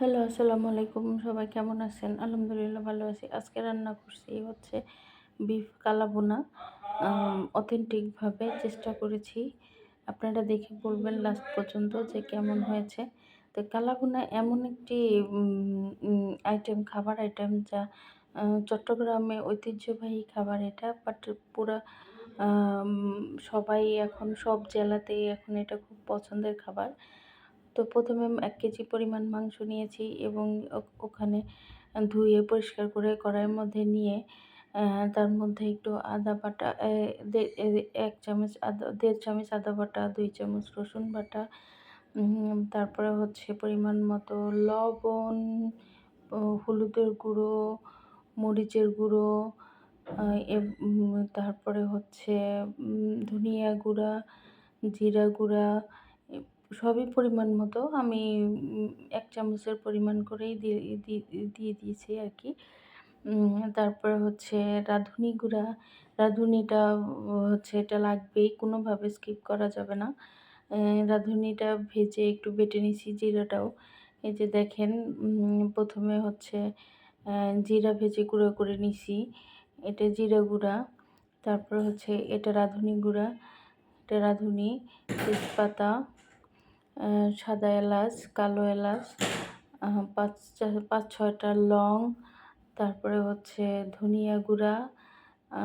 Hello, আসসালামু আলাইকুম। সবাই কেমন আছেন? আলহামদুলিল্লাহ ভালো আছি। আজকে রান্না করছি হচ্ছে বিফ কালাভুনা। অথেন্টিক ভাবে চেষ্টা করেছি। আপনারা দেখে বলবেন লাস্ট পর্যন্ত যে কেমন হয়েছে। তো কালাভুনা এমন একটি আইটেম, খাবার আইটেম যা চট্টগ্রামে ঐতিহ্যবাহী খাবার এটা। বাট পুরা আম সবাই এখন সব জেলাতেই এখন এটা খুব পছন্দের খাবার। তো ১ম এ ১ কেজি পরিমাণ মাংস নিয়েছি এবং ওখানে ধুয়ে পরিষ্কার করে কড়াইয়ের মধ্যে নিয়ে তার মধ্যে একটু আদা বাটা, ১ চামচ আদা, ১.৫ চামচ আদা বাটা, ২ চামচ রসুন বাটা, তারপরে হচ্ছে পরিমাণ মতো লবণ, হলুদের গুঁড়ো, মরিচের গুঁড়ো, আ এব তারপরে হচ্ছে ধনিয়া গুঁড়া, জিরা গুঁড়া, এ সবই পরিমাণ মতো আমি ১ চামচের পরিমাণ করেই দিয়ে দিয়েছি আরকি। তারপরে হচ্ছে রাঁধুনি গুঁড়া, রাঁধুনিটা হচ্ছে এটা লাগবেই, কোনোভাবে স্কিপ করা যাবে না। রাঁধুনিটা ভেজে একটু বেটে নিছি, জিরাটাও। এই যে দেখেন, ১ম এ হচ্ছে জিরা ভেজে গুঁড়ো করে নিছি। এটা জিরা গুঁড়া। তারপরে হচ্ছে এটা রাঁধুনি গুঁড়া, এটা রাঁধুনি, তেজপাতা, সাদা এলাচ, কালো এলাচ, ৫-৬ টা লং, তারপরে হচ্ছে ধনিয়া গুঁড়া, আ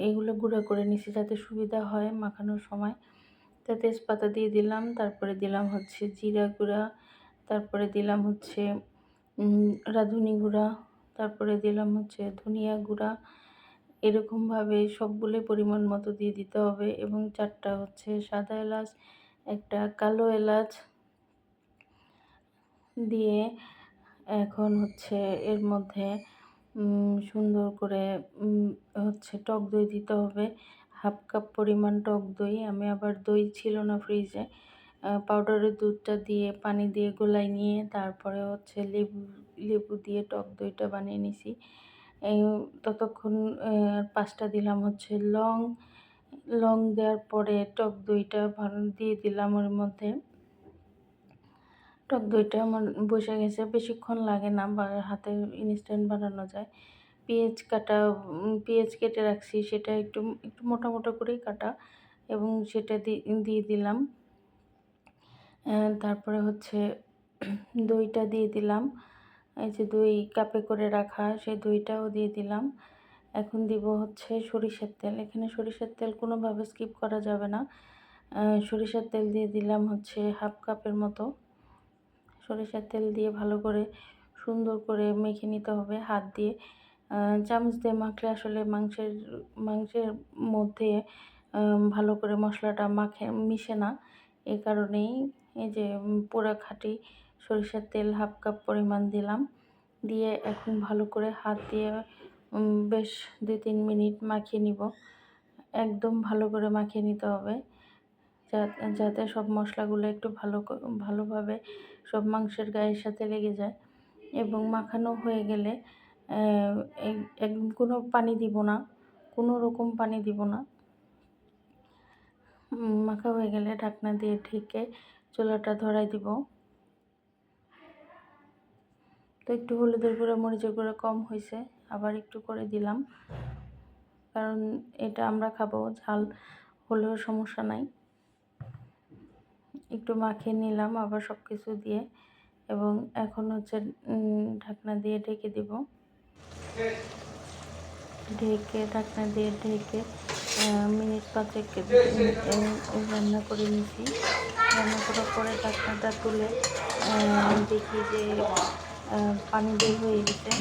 এগুলো গুঁড়া করে নিছি যাতে সুবিধা হয় মাখানোর সময়। তো তেজপাতা দিয়ে দিলাম, তারপরে দিলাম হচ্ছে জিরা গুঁড়া, তারপরে দিলাম হচ্ছে রাঁধুনি গুঁড়া, তারপরে দিলাম হচ্ছে ধনিয়া গুঁড়া। এরকমভাবে সবগুলোই পরিমাণ মতো দিয়ে দিতে হবে এবং ৪ টা হচ্ছে সাদা এলাচ, ১ টা কালো এলাচ দিয়ে এখন হচ্ছে এর মধ্যে সুন্দর করে হচ্ছে টক দই দিতে হবে। ১/২ কাপ পরিমাণ টক দই। আমি আবার দই ছিল না ফ্রিজে। পাউডারের দুধটা দিয়ে পানি দিয়ে গোলায় নিয়ে তারপরে হচ্ছে লেবু দিয়ে টক দইটা বানিয়ে নিছি। এই ততক্ষণ ৫ টা দিলাম হচ্ছে লং। লং দেওয়ার পরে টক দইটা দিয়ে দিলাম ওর মধ্যে। টক দইটা আমার বসে গেছে, বেশিক্ষণ লাগে না, বা হাতে ইনস্ট্যান্ট বানানো যায়। পেঁয়াজ কেটে রাখছি, সেটা একটু একটু মোটা, মোটা করেই কাটা এবং সেটা দিয়ে দিলাম। তারপরে হচ্ছে দইটা দিয়ে দিলাম। এই যে দই কাপে করে রাখা, সেই দইটাও দিয়ে দিলাম। এখন দিব হচ্ছে সরিষার তেল। এখানে সরিষার তেল কোনোভাবে স্কিপ করা যাবে না। সরিষার তেল দিয়ে দিলাম হচ্ছে ১/২ কাপের মতো। সরিষার তেল দিয়ে ভালো করে সুন্দর করে মেখে নিতে হবে হাত দিয়ে। চামচ দিয়ে মাখলে আসলে মাংসের মধ্যে ভালো করে মশলাটা মিশে না। এ কারণেই এই যে পুরা খাঁটি সরিষার তেল ১/২ কাপ পরিমাণ দিলাম। দিয়ে এখন ভালো করে হাত দিয়ে বেশ ২-৩ মিনিট মাখিয়ে নিব। একদম ভালো করে মাখিয়ে নিতে হবে। যাতে সব মশলাগুলো একটু ভালোভাবে সব মাংসের গায়ের সাথে লেগে যায় এবং মাখানো হয়ে গেলে একদম কোনো পানি দিব না, কোনো রকম পানি দিব না। মাখা হয়ে গেলে ঢাকনা দিয়ে ঢেকে চুলাটা ধরায় দিব। তো একটু হলুদের গুঁড়া, মরিচের গুঁড়া কম হইছে, আবার একটু করে দিলাম। কারণ এটা আমরা খাবো, ঝাল হলেও সমস্যা নাই। একটু মাখিয়ে নিলাম আবার সবকিছু দিয়ে এবং এখন হচ্ছে ঢাকনা দিয়ে ঢেকে দিব। ঢাকনা দিয়ে ঢেকে মিনিট ৫ রান্না করে নিছি। রান্না করার পরে ঢাকনাটা তুলে দেখি যে পানি বের হয়ে গেছে।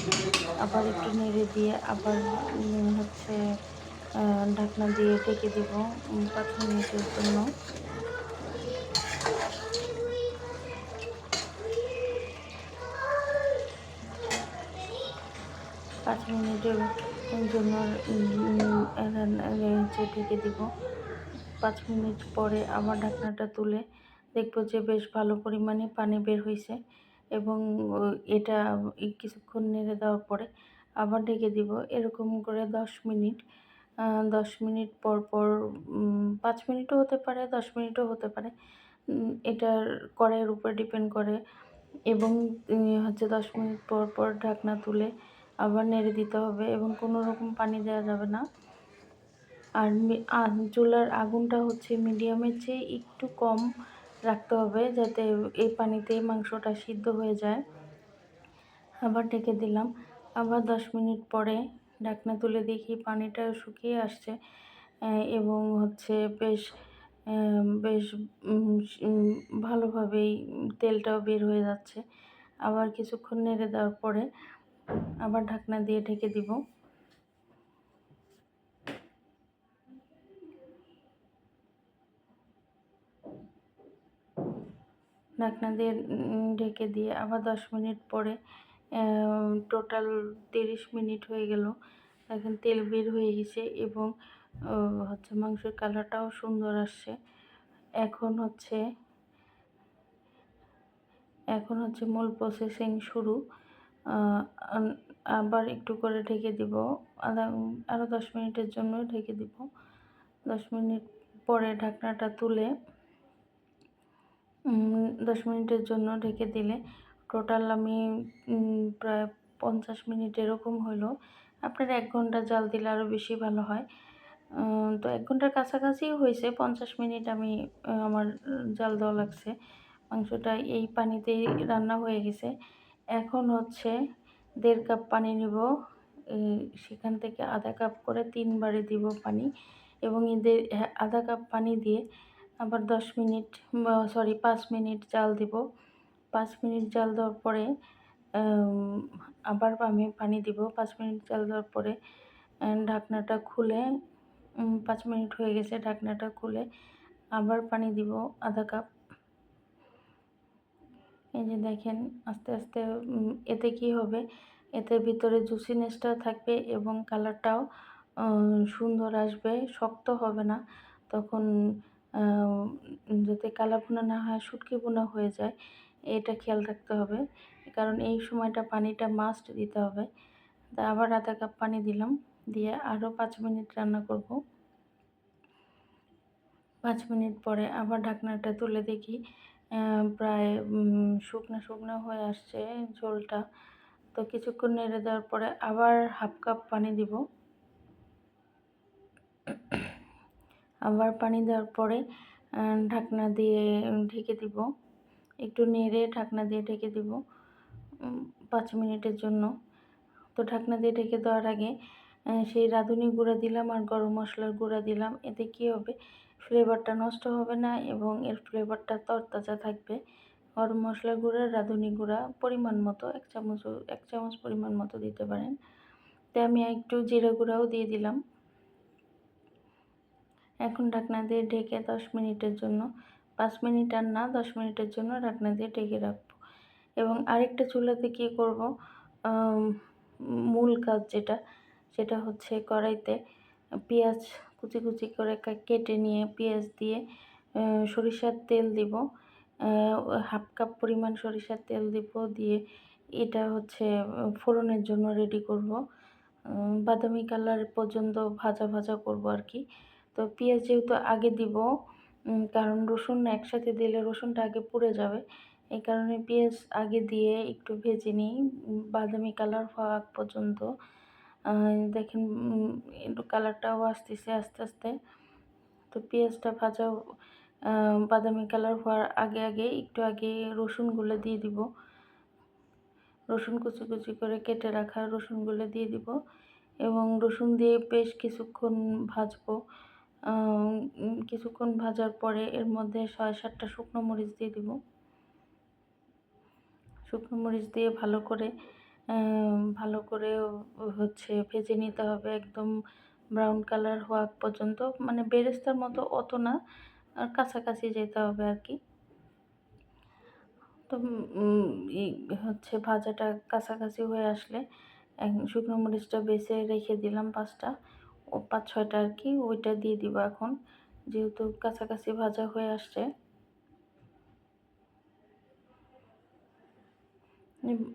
আবার একটু নেড়ে দিয়ে আবার হচ্ছে ঢাকনা দিয়ে ঢেকে দিব ৫ মিনিটের জন্য। ৫ মিনিটের জন্য ঢেকে দিব। ৫ মিনিট পরে আবার ঢাকনাটা তুলে দেখব যে বেশ ভালো পরিমাণে পানি বের হইছে এবং এটা কিছুক্ষণ নেড়ে দেওয়ার পরে আবার ঢেকে দিব। এরকম করে ১০ মিনিট। ১০ মিনিট পর ৫ মিনিটও হতে পারে, ১০ মিনিটও হতে পারে। এটার কড়াইয়ের উপর ডিপেন্ড করে এবং হচ্ছে 10 মিনিট পর পর ঢাকনা তুলে আবার নেড়ে দিতে হবে এবং কোনো রকম পানি দেওয়া যাবে না। আর চুলার আগুনটা হচ্ছে মিডিয়ামের চেয়ে একটু কম রাখতে হবে, যাতে এই পানিতেই মাংসটা সিদ্ধ হয়ে যায়। আবার ঢেকে দিলাম। আবার 10 মিনিট পরে ঢাকনা তুলে দেখি পানিটা শুকিয়ে আসছে এবং হচ্ছে বেশ বেশ ভালোভাবেই তেলটাও বের হয়ে যাচ্ছে। আবার কিছুক্ষণ নেড়ে দেওয়ার পরে আবার ঢাকনা দিয়ে ঢেকে দিব। ঢাকনা দিয়ে ঢেকে দিয়ে আবার 10 মিনিট পরে টোটাল 30 মিনিট হয়ে গেল। এখন তেল বের হয়ে গেছে এবং হচ্ছে মাংসের কালারটাও সুন্দর আসছে। এখন হচ্ছে মূল প্রসেসিং শুরু। আবার একটু করে ঢেকে দিব, আরও 10 মিনিটের জন্য ঢেকে দিব। 10 মিনিট পরে ঢাকনাটা তুলে 10 মিনিটের জন্য ঢেকে দিলে টোটাল আমি প্রায় 50 মিনিট এরকম হলো। আপনারা 1 ঘন্টা জাল দিলে আরও বেশি ভালো হয়। তো 1 ঘন্টার কাছাকাছিই হয়েছে, 50 মিনিট আমি আমার জাল দেওয়া লাগছে। মাংসটা এই পানিতেই রান্না হয়ে গেছে। এখন হচ্ছে 1.5 কাপ পানি নিব, সেখান থেকে আধা কাপ করে 3 বারে দিব পানি এবং আধা কাপ পানি দিয়ে আবার 5 মিনিট জাল দিব। 5 মিনিট জাল দেওয়ার পরে আবার আমি পানি দিব। 5 মিনিট জাল দেওয়ার পরে ঢাকনাটা খুলে 5 মিনিট হয়ে গেছে, ঢাকনাটা খুলে আবার পানি দিব আধা কাপ। এই যে দেখেন আস্তে আস্তে এতে কি হবে, এতে ভিতরে জুসিনেসটাও থাকবে এবং কালারটাও সুন্দর আসবে, শক্ত হবে না। তখন যাতে কালা ভুনা না হয়, শুটকি ভুনা হয়ে যায়, এটা খেয়াল রাখতে হবে। কারণ এই সময়টা পানিটা মাস্ট দিতে হবে। তা আবার আধা কাপ পানি দিলাম, দিয়ে আরও 5 মিনিট রান্না করব। 5 মিনিট পরে আবার ঢাকনাটা তুলে দেখি প্রায় শুকনা শুকনো হয়ে আসছে ঝোলটা। তো কিছুক্ষণ নেড়ে দেওয়ার পরে আবার হাফ কাপ পানি দিব। আবার পানি দেওয়ার পরে ঢাকনা দিয়ে ঢেকে দিব। একটু নেড়ে ঢাকনা দিয়ে ঢেকে দিব 5 মিনিটের জন্য। তো ঢাকনা দিয়ে ঢেকে দেওয়ার আগে সেই রাঁধুনি গুঁড়া দিলাম আর গরম মশলার গুঁড়া দিলাম। এতে কী হবে, ফ্লেভারটা নষ্ট হবে না এবং এর ফ্লেভারটা তরতাজা থাকবে। গরম মশলার গুঁড়া, রাঁধুনি গুঁড়া পরিমাণ মতো 1 চামচ পরিমাণ মতো দিতে পারেন। তাই আমি একটু জিরা গুঁড়াও দিয়ে দিলাম। এখন ঢাকনা দিয়ে ঢেকে 10 মিনিটের জন্য, 5 মিনিট আর না 10 মিনিটের জন্য ঢাকনা দিয়ে ঢেকে রাখবো। এবং আরেকটা চুলাতে কী করব, মূল কাজ সেটা হচ্ছে কড়াইতে পেঁয়াজ কুচি কুচি করে কেটে নিয়ে পেঁয়াজ দিয়ে সরিষার তেল দিব, হাফ কাপ পরিমাণ সরিষার তেল দিব, দিয়ে এটা হচ্ছে ফোড়নের জন্য রেডি করব। বাদামি কালার পর্যন্ত ভাজা ভাজা করব আর কি। তো পেঁয়াজ যেহেতু আগে দিব, কারণ রসুন একসাথে দিলে রসুনটা আগে পুড়ে যাবে, এই কারণে পেঁয়াজ আগে দিয়ে একটু ভেজে নিই বাদামি কালার হওয়া আগ পর্যন্ত। দেখেন একটু কালারটাও আসতেছে আস্তে আস্তে। তো পেঁয়াজটা ভাজা বাদামি কালার হওয়ার আগে একটু আগে রসুনগুলো দিয়ে দিব। রসুন কুচি কুচি করে কেটে রাখা রসুনগুলো দিয়ে দিব এবং রসুন দিয়ে বেশ কিছুক্ষণ ভাজবো। কিছুক্ষণ ভাজার পরে এর মধ্যে 6-7টা শুকনো মরিচ দিয়ে দিব। শুকনো মরিচ দিয়ে ভালো করে হচ্ছে ভেজে নিতে হবে একদম ব্রাউন কালার হওয়া পর্যন্ত, মানে বেরেস্তার মতো অত না, আর কাছাকাছি যেতে হবে আর কি। তো হচ্ছে ভাজাটা কাছাকাছি হয়ে আসলে শুকনো মরিচটা বেছে রেখে দিলাম 5-6টা আর কি, ওইটা দিয়ে দিব এখন, যেহেতু কাছাকাছি ভাজা হয়ে আসছে।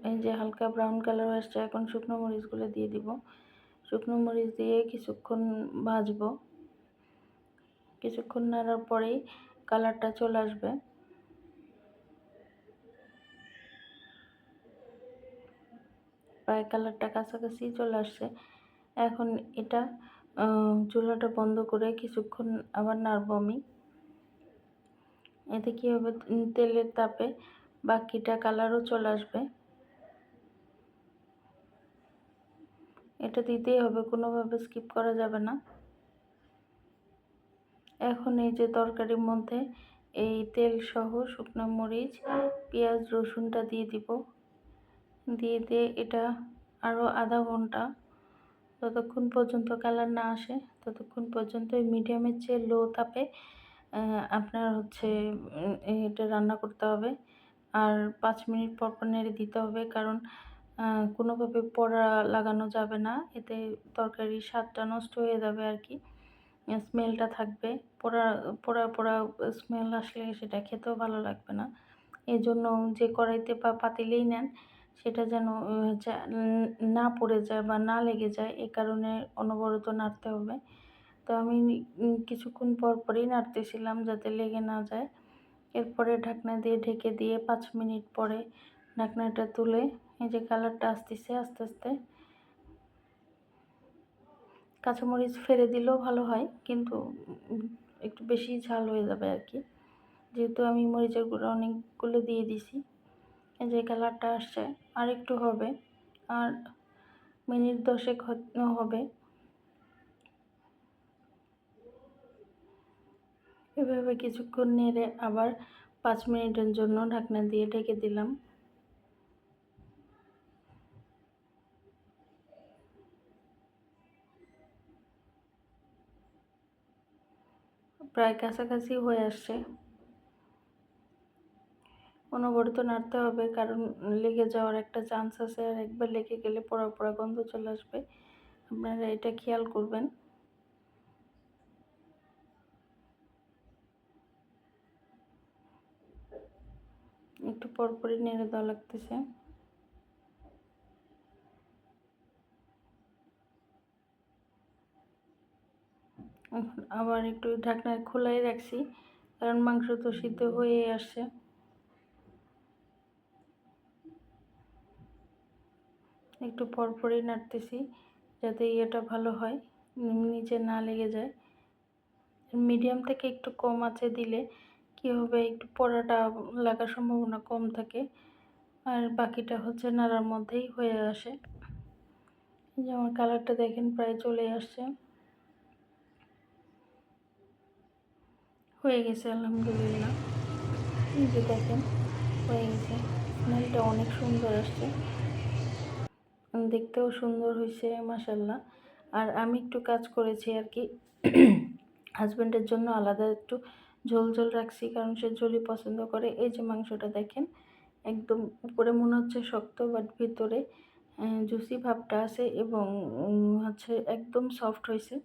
এই যে হালকা ব্রাউন কালার আসছে, এখন শুকনো মরিচগুলো দিয়ে দিব। শুকনো মরিচ দিয়ে কিছুক্ষণ ভাজবো। কিছুক্ষণ নাড়ার পরেই কালারটা চলে আসবে। প্রায় কালারটা কাছাকাছি চলে আসছে। এখন এটা চুলাটা বন্ধ করে কিছুক্ষণ আবার নাড়বো আমি। এতে কী হবে, তেলের তাপে বাকিটা কালারও চলে আসবে। এটা দিতেই হবে, কোনোভাবে স্কিপ করা যাবে না। এখন এই যে তরকারির মধ্যে এই তেল সহ শুকনো মরিচ, পেঁয়াজ, রসুনটা দিয়ে দিব। দিয়ে এটা আরও আধা ঘন্টা, যতক্ষণ পর্যন্ত কালার না আসে ততক্ষণ পর্যন্ত মিডিয়ামের চেয়ে লো তাপে আপনার হচ্ছে এটা রান্না করতে হবে। আর 5 মিনিট পর পর নেড়ে দিতে হবে, কারণ কোনোভাবে পোড়া লাগানো যাবে না, এতে তরকারির স্বাদটা নষ্ট হয়ে যাবে আর কি। স্মেলটা থাকবে, পোড়া পোড়া পোড়া স্মেল আসলে সেটা খেতেও ভালো লাগবে না। এই জন্য যে কড়াইতে বা পাতিলেই নেন সেটা যেন না পড়ে যায় বা না লেগে যায়, এই কারণে অনবরত নাড়তে হবে। তো আমি কিছুক্ষণ পর পরই নাড়তেছিলাম যাতে লেগে না যায়। এরপরে ঢাকনা দিয়ে ঢেকে দিয়ে 5 মিনিট পরে ঢাকনাটা তুলে এই যে কালারটা আসতেছে আস্তে আস্তে। কাঁচামরিচ ফেলে দিলেও ভালো হয়, কিন্তু একটু বেশি ঝাল হয়ে যাবে আর কি, যেহেতু আমি মরিচের গুঁড়ো অনেকগুলো দিয়ে দিছি। এই যে কালারটা আসছে, আর একটু হবে, আর মিনিট 10 হবে। এভাবে কিছুক্ষণ নেড়ে আবার 5 মিনিটের জন্য ঢাকনা দিয়ে ঢেকে দিলাম। প্রায় কাছাকাছি হয়ে আসছে। অনবরত নাড়তে হবে, কারণ লেগে যাওয়ার একটা চান্স আছে, আর একবার লেগে গেলে পোড়া পোড়া গন্ধ চলে আসবে। আপনারা এটা খেয়াল করবেন। একটু পরপরই নেড়ে দেওয়া লাগতেছে। এখন আবার একটু ঢাকনা খোলাই রাখছি, কারণ মাংস তো সিদ্ধ হয়ে আসছে। একটু পরপরই নাড়তেছি যাতে ইয়েটা ভালো হয়, নিচে না লেগে যায়। মিডিয়াম থেকে একটু কম আঁচে দিলে কি হবে, একটু পোড়াটা লাগার সম্ভাবনা কম থাকে, আর বাকিটা হচ্ছে নাড়ার মধ্যেই হয়ে আসে। যেমন কালারটা দেখেন প্রায় চলে আসছে, হয়ে গেছে আলহামদুলিল্লাহ। এই যে দেখেন হয়ে গেছে, স্মেলটা অনেক সুন্দর আসছে, দেখতেও সুন্দর হয়েছে মাশাল্লাহ। আর আমি একটু কাজ করেছি আর কি, হাজব্যান্ডের জন্য আলাদা একটু ঝোল ঝোল রাখছি, কারণ সে ঝোলই পছন্দ করে। এই যে মাংসটা দেখেন, একদম উপরে মনে হচ্ছে শক্ত, বাট ভিতরে জুসি ভাবটা আছে, এবং হচ্ছে একদম সফট হয়েছে।